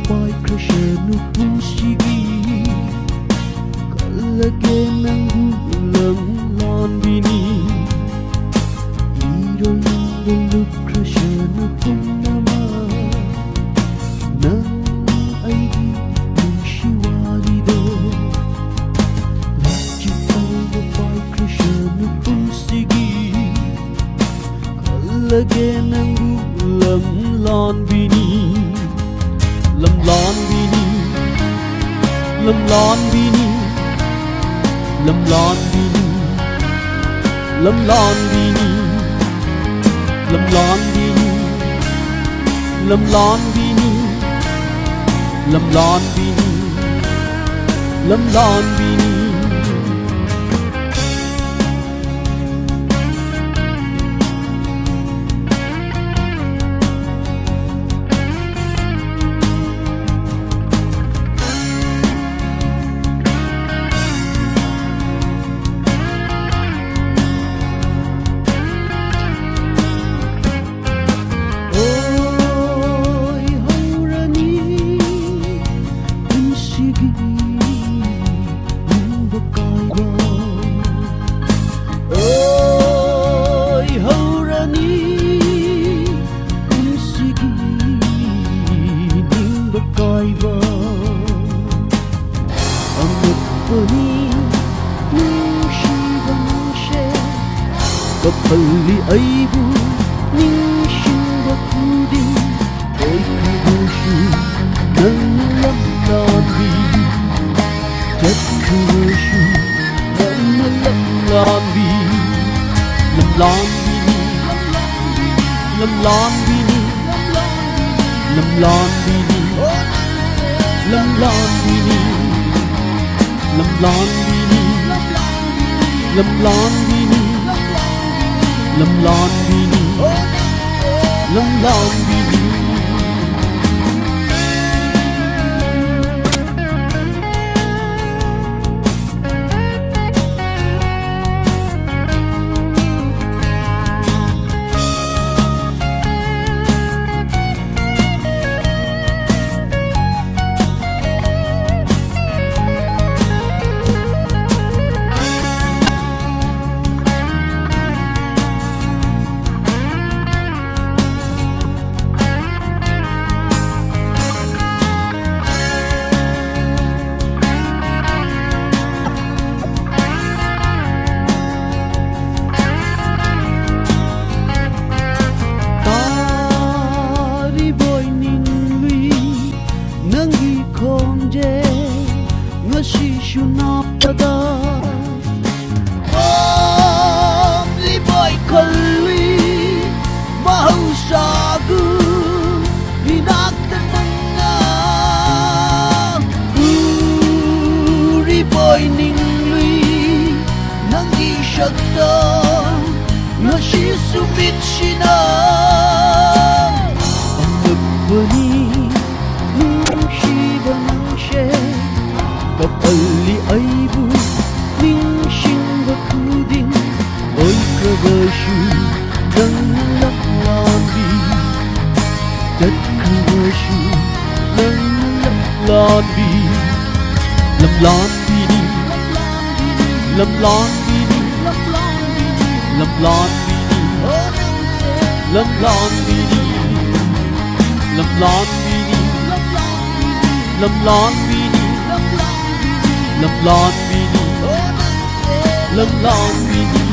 Pai Krishna Pusigi Kalage Nangulam Landini Irolu Krishna Punnama Nang Aigi Shiwarido Lachipalva Pai Krishna Pusigi Kalage Nangulam Landini Lâm lon bini, lâm lon bini, lâm lon bini, lâm lon bini, lâm lon bini, lâm lon bini, lâm lon bini, lâm lon bini. Kapalli aibu nishinga kudi oi kudushu nanlam landi jet kudushu nanlam landi lam landi lam landi lam landi lam landi lam landi lam landi Lâm lon bini, lâm lon bini. Shishunapada Omli boy kalwi Mahusagu Hinagtananga Uri boy ningli Nangi shakta Nashisumit shina Anagvani Nushivanshe Kapalli aibu nishinga kudin oi kavashu nanlam landi jet kavashu nanlam landi lam landi lam landi lam landi lam landi lam landi lam landi Lâm lon bini, lâm lon bini.